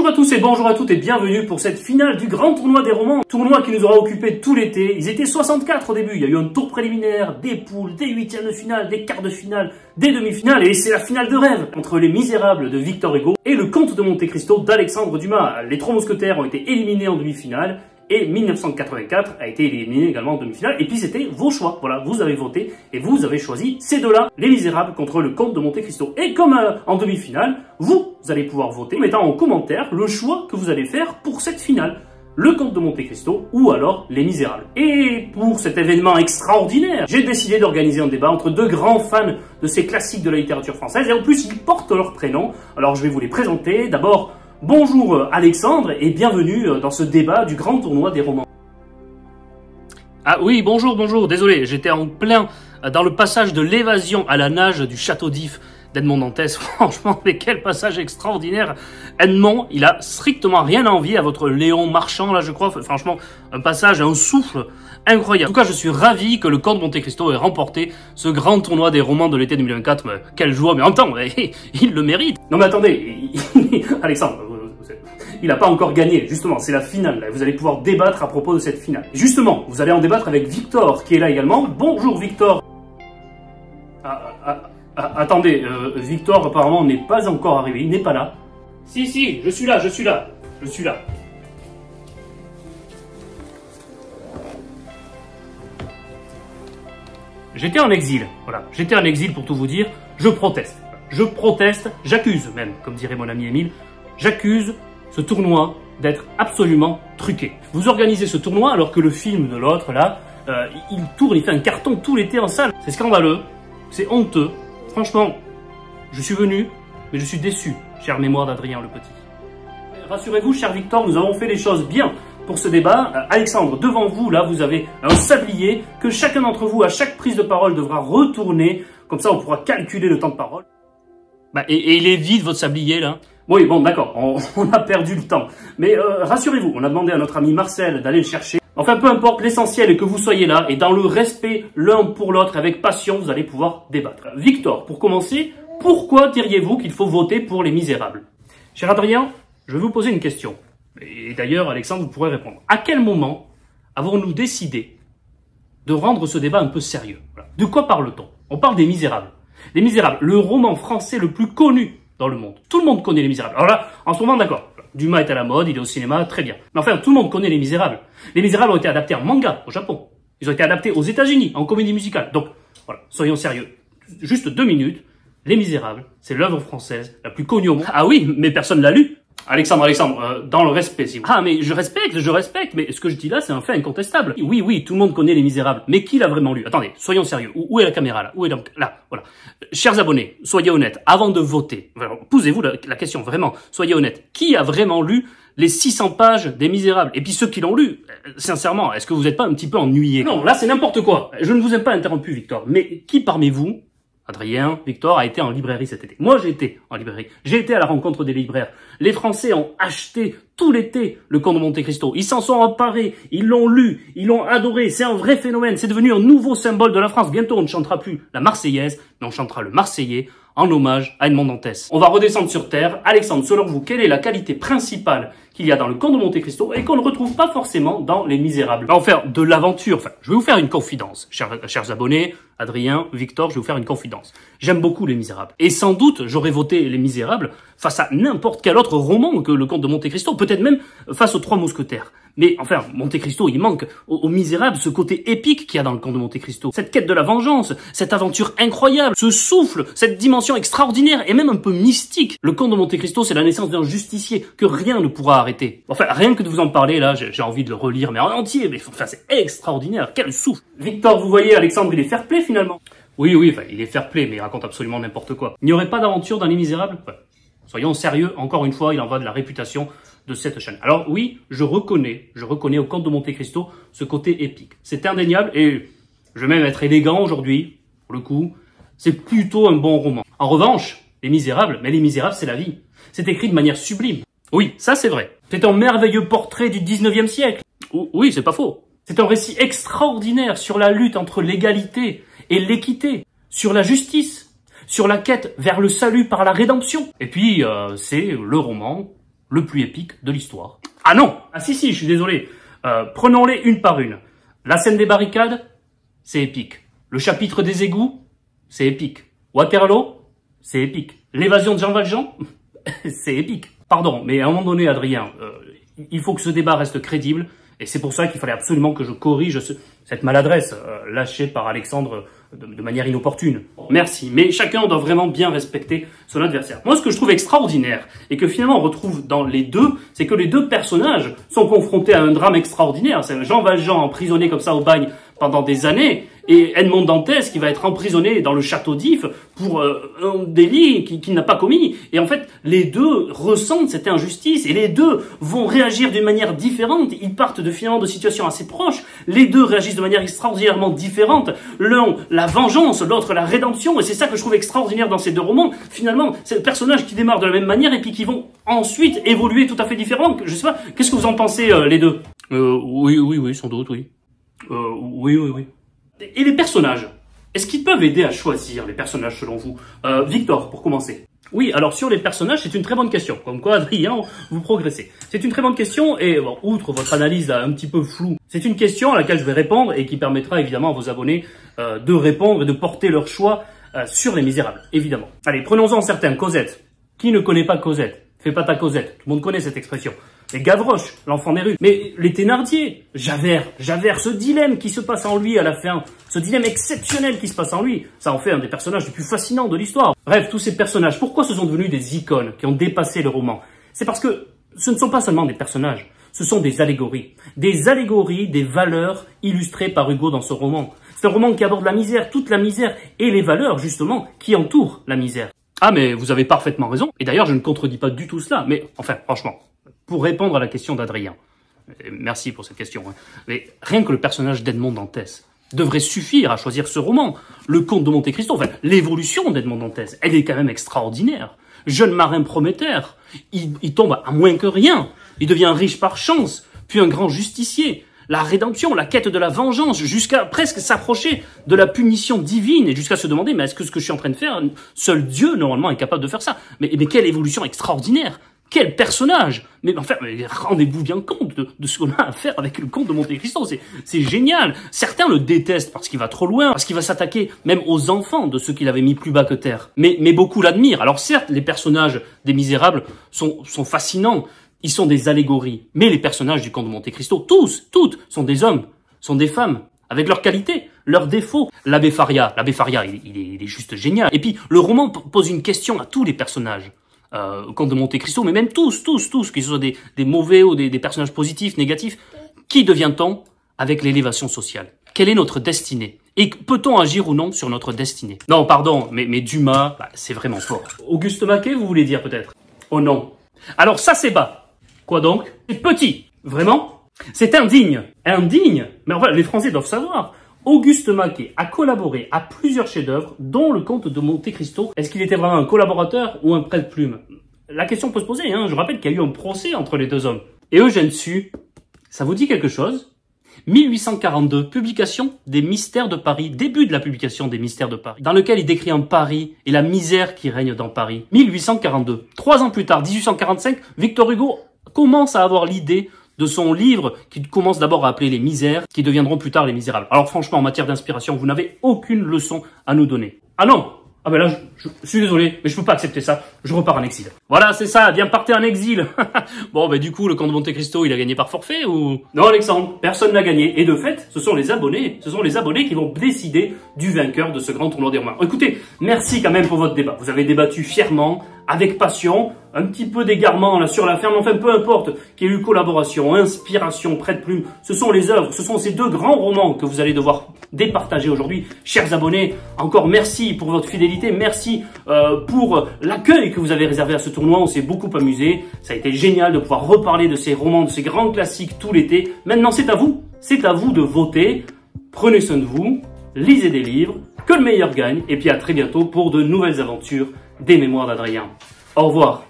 Bonjour à tous et bonjour à toutes et bienvenue pour cette finale du grand tournoi des romans. Tournoi qui nous aura occupé tout l'été. Ils étaient 64 au début. Il y a eu un tour préliminaire, des poules, des huitièmes de finale, des quarts de finale, des demi-finales. Et c'est la finale de rêve entre Les Misérables de Victor Hugo et Le Comte de Monte Cristo d'Alexandre Dumas. Les Trois Mousquetaires ont été éliminés en demi-finale. Et 1984 a été éliminé également en demi-finale. Et puis c'était vos choix. Voilà, vous avez voté et vous avez choisi ces deux-là. Les Misérables contre Le Comte de Monte Cristo. Et comme en demi-finale, vous allez pouvoir voter en mettant en commentaire le choix que vous allez faire pour cette finale. Le Comte de Monte Cristo ou alors Les Misérables. Et pour cet événement extraordinaire, j'ai décidé d'organiser un débat entre deux grands fans de ces classiques de la littérature française. Et en plus, ils portent leur prénom. Alors je vais vous les présenter. D'abord, bonjour Alexandre et bienvenue dans ce débat du grand tournoi des romans. Ah oui, bonjour, désolé, j'étais en plein dans le passage de l'évasion à la nage du château d'If d'Edmond Dantès. Franchement, mais quel passage extraordinaire. Edmond, il a strictement rien à envier à votre Léon Marchand, là je crois. Franchement, un passage, un souffle incroyable. En tout cas, je suis ravi que le Comte de Monte Cristo ait remporté ce grand tournoi des romans de l'été 2024. Mais quelle joie, mais en même temps, il le mérite. Non mais attendez, Alexandre, il n'a pas encore gagné, justement, c'est la finale. Là. Vous allez pouvoir débattre à propos de cette finale. Justement, vous allez en débattre avec Victor, qui est là également. Bonjour Victor. Attendez, Victor apparemment n'est pas encore arrivé, il n'est pas là. Si, je suis là. J'étais en exil, voilà. J'étais en exil pour tout vous dire. Je proteste, j'accuse même, comme dirait mon ami Émile, j'accuse ce tournoi d'être absolument truqué. Vous organisez ce tournoi alors que le film de l'autre, là, il tourne, il fait un carton tout l'été en salle. C'est scandaleux, c'est honteux. Franchement, je suis venu, mais je suis déçu, chère mémoire d'Adrien le Petit. Rassurez-vous, cher Victor, nous avons fait les choses bien pour ce débat. Alexandre, devant vous, là, vous avez un sablier que chacun d'entre vous, à chaque prise de parole, devra retourner. Comme ça, on pourra calculer le temps de parole. Et il est vide, votre sablier, là? Oui, bon, d'accord, on a perdu le temps. Mais rassurez-vous, on a demandé à notre ami Marcel d'aller le chercher. Enfin, peu importe, l'essentiel est que vous soyez là et dans le respect l'un pour l'autre, avec passion, vous allez pouvoir débattre. Victor, pour commencer, pourquoi diriez-vous qu'il faut voter pour Les Misérables? Cher Adrien, je vais vous poser une question. Et d'ailleurs, Alexandre, vous pourrez répondre. À quel moment avons-nous décidé de rendre ce débat un peu sérieux? Voilà. De quoi parle-t-on? On parle des Misérables. Les Misérables, le roman français le plus connu dans le monde. Tout le monde connaît Les Misérables. Alors là, en ce moment, d'accord. Dumas est à la mode, il est au cinéma, très bien. Mais enfin, tout le monde connaît Les Misérables. Les Misérables ont été adaptés en manga au Japon. Ils ont été adaptés aux États-Unis en comédie musicale. Donc, voilà, soyons sérieux. Juste 2 minutes. Les Misérables, c'est l'œuvre française la plus connue au monde. Ah oui, mais personne l'a lu. Alexandre, dans le respect, si vous... Ah, mais je respecte, mais ce que je dis là, c'est un fait incontestable. Oui, tout le monde connaît Les Misérables, mais qui l'a vraiment lu? Attendez, soyons sérieux. Où est la caméra, là? Où est là, voilà. Chers abonnés, soyez honnêtes, avant de voter, posez-vous la question, vraiment, soyez honnêtes. Qui a vraiment lu les 600 pages des Misérables? Et puis ceux qui l'ont lu, sincèrement, est-ce que vous n'êtes pas un petit peu ennuyés? Non, là, c'est n'importe quoi. Je ne vous ai pas interrompu, Victor, mais qui parmi vous, Adrien, Victor, a été en librairie cet été? Moi, j'ai été en librairie. J'ai été à la rencontre des libraires. Les Français ont acheté tout l'été Le Comte de Monte Cristo. Ils s'en sont emparés, ils l'ont lu, ils l'ont adoré. C'est un vrai phénomène. C'est devenu un nouveau symbole de la France. Bientôt, on ne chantera plus la Marseillaise, mais on chantera le Marseillais en hommage à Edmond Dantès. On va redescendre sur terre. Alexandre, selon vous, quelle est la qualité principale qu'il y a dans Le Comte de Monte Cristo et qu'on ne retrouve pas forcément dans Les Misérables? On va faire de l'aventure. Enfin, je vais vous faire une confidence, chers abonnés. Adrien, Victor, je vais vous faire une confidence. J'aime beaucoup Les Misérables. Et sans doute, j'aurais voté Les Misérables face à n'importe quel autre roman que Le Comte de Monte Cristo, peut-être même face aux Trois Mousquetaires. Mais enfin, Monte Cristo, il manque aux Misérables ce côté épique qu'il y a dans Le Comte de Monte Cristo. Cette quête de la vengeance, cette aventure incroyable, ce souffle, cette dimension extraordinaire et même un peu mystique. Le Comte de Monte Cristo, c'est la naissance d'un justicier que rien ne pourra arrêter. Enfin, rien que de vous en parler, là, j'ai envie de le relire, mais en entier. Mais enfin, c'est extraordinaire. Quel souffle. Victor, vous voyez, Alexandre, il est fair-play finalement. Oui, enfin, il est fair-play, mais il raconte absolument n'importe quoi. Il n'y aurait pas d'aventure dans Les Misérables? Ouais. Soyons sérieux, encore une fois, il en va de la réputation de cette chaîne. Alors oui, je reconnais au Comte de Monte Cristo ce côté épique. C'est indéniable et je vais même être élégant aujourd'hui, pour le coup, c'est plutôt un bon roman. En revanche, Les Misérables, mais Les Misérables, c'est la vie. C'est écrit de manière sublime. Oui, ça c'est vrai. C'est un merveilleux portrait du 19e siècle. Oui, c'est pas faux. C'est un récit extraordinaire sur la lutte entre l'égalité et l'équité, sur la justice, sur la quête vers le salut par la rédemption. Et puis, c'est le roman le plus épique de l'histoire. Ah non! Ah si, je suis désolé. Prenons-les une par une. La scène des barricades, c'est épique. Le chapitre des égouts, c'est épique. Waterloo, c'est épique. L'évasion de Jean Valjean, c'est épique. Pardon, mais à un moment donné, Adrien, il faut que ce débat reste crédible. Et c'est pour ça qu'il fallait absolument que je corrige cette maladresse lâchée par Alexandre de manière inopportune. Merci, mais chacun doit vraiment bien respecter son adversaire. Moi, ce que je trouve extraordinaire, et que finalement on retrouve dans les deux, c'est que les deux personnages sont confrontés à un drame extraordinaire. C'est Jean Valjean emprisonné comme ça au bagne pendant des années, et Edmond Dantès qui va être emprisonné dans le château d'If pour un délit qu'il n'a pas commis. Et en fait, les deux ressentent cette injustice, et les deux vont réagir d'une manière différente. Ils partent finalement de situations assez proches. Les deux réagissent de manière extraordinairement différente. L'un, la vengeance, l'autre, la rédemption. Et c'est ça que je trouve extraordinaire dans ces deux romans. Finalement, c'est le personnage qui démarre de la même manière et puis qui vont ensuite évoluer tout à fait différemment. Je sais pas, qu'est-ce que vous en pensez les deux? Oui, sans doute, oui. Oui. Et les personnages, est-ce qu'ils peuvent aider à choisir les personnages selon vous? Victor, pour commencer. Oui, alors sur les personnages, c'est une très bonne question. Comme quoi, Adrien, vous progressez. C'est une très bonne question et, bon, outre votre analyse là, un petit peu floue, c'est une question à laquelle je vais répondre et qui permettra évidemment à vos abonnés de répondre et de porter leur choix sur Les Misérables, évidemment. Allez, prenons-en certains. Cosette. Qui ne connaît pas Cosette? Fais pas ta Cosette. Tout le monde connaît cette expression. Les Gavroche, l'enfant des rues. Mais les Thénardier, Javert, ce dilemme qui se passe en lui à la fin, ce dilemme exceptionnel qui se passe en lui, ça en fait un des personnages les plus fascinants de l'histoire. Bref, tous ces personnages, pourquoi ce sont devenus des icônes qui ont dépassé le roman? C'est parce que ce ne sont pas seulement des personnages, ce sont des allégories. Des allégories, des valeurs illustrées par Hugo dans ce roman. C'est un roman qui aborde la misère, toute la misère, et les valeurs, justement, qui entourent la misère. Ah, mais vous avez parfaitement raison. Et d'ailleurs, je ne contredis pas du tout cela. Mais, enfin, franchement, pour répondre à la question d'Adrien, merci pour cette question, hein, mais rien que le personnage d'Edmond Dantès devrait suffire à choisir ce roman. Le Comte de Monte Cristo, enfin, l'évolution d'Edmond Dantès, elle est quand même extraordinaire. Jeune marin prométhère, il tombe à moins que rien. Il devient riche par chance, puis un grand justicier. La rédemption, la quête de la vengeance, jusqu'à presque s'approcher de la punition divine et jusqu'à se demander, mais est-ce que ce que je suis en train de faire, seul Dieu, normalement, est capable de faire ça? Mais quelle évolution extraordinaire! Quel personnage! Mais enfin, rendez-vous bien compte de ce qu'on a à faire avec le Comte de Monte Cristo. C'est génial. Certains le détestent parce qu'il va trop loin, parce qu'il va s'attaquer même aux enfants de ceux qu'il avait mis plus bas que terre. Mais beaucoup l'admirent. Alors certes, les personnages des Misérables sont fascinants. Ils sont des allégories. Mais les personnages du Comte de Monte Cristo, toutes, sont des hommes, sont des femmes, avec leurs qualités, leurs défauts. L'abbé Faria, il est juste génial. Et puis, le roman pose une question à tous les personnages. Comte de Monte Cristo, mais même tous, qu'ils soient des mauvais ou des personnages positifs, négatifs. Qui devient-on avec l'élévation sociale? Quelle est notre destinée? Et peut-on agir ou non sur notre destinée? Non, pardon, mais Dumas, c'est vraiment fort. Auguste Maquet, vous voulez dire peut-être? Oh non. Alors ça, c'est bas. Quoi donc? C'est petit. Vraiment? C'est indigne. Indigne? Mais enfin, les Français doivent savoir. Auguste Maquet a collaboré à plusieurs chefs-d'œuvre, dont le Comte de Monte Cristo. Est-ce qu'il était vraiment un collaborateur ou un prête-plume? La question peut se poser, hein. Je rappelle qu'il y a eu un procès entre les deux hommes. Et Eugène Sue, ça vous dit quelque chose? 1842, publication des Mystères de Paris, début de la publication des Mystères de Paris, dans lequel il décrit un Paris et la misère qui règne dans Paris. 1842. 3 ans plus tard, 1845, Victor Hugo commence à avoir l'idée de son livre qu'il commence d'abord à appeler Les Misères, qui deviendront plus tard Les Misérables. Alors franchement, en matière d'inspiration, vous n'avez aucune leçon à nous donner. Ah non! Ah ben là, je suis désolé, mais je peux pas accepter ça. Je repars en exil. Voilà, c'est ça, bien partez en exil. Bon, ben du coup, le Comte de Monte Cristo, il a gagné par forfait ou... Non, Alexandre, personne n'a gagné. Et de fait, ce sont les abonnés qui vont décider du vainqueur de ce grand tournoi des Romains. Écoutez, merci quand même pour votre débat. Vous avez débattu fièrement, avec passion, un petit peu d'égarement là sur la ferme, enfin peu importe, qu'il y ait eu collaboration, inspiration, prête-plume. Ce sont les œuvres, ce sont ces deux grands romans que vous allez devoir départager aujourd'hui. Chers abonnés, encore merci pour votre fidélité, merci pour l'accueil que vous avez réservé à ce tournoi, on s'est beaucoup amusé, ça a été génial de pouvoir reparler de ces romans, de ces grands classiques tout l'été. Maintenant c'est à vous de voter, prenez soin de vous, lisez des livres, que le meilleur gagne, et puis à très bientôt pour de nouvelles aventures des Mémoires d'Adrien. Au revoir.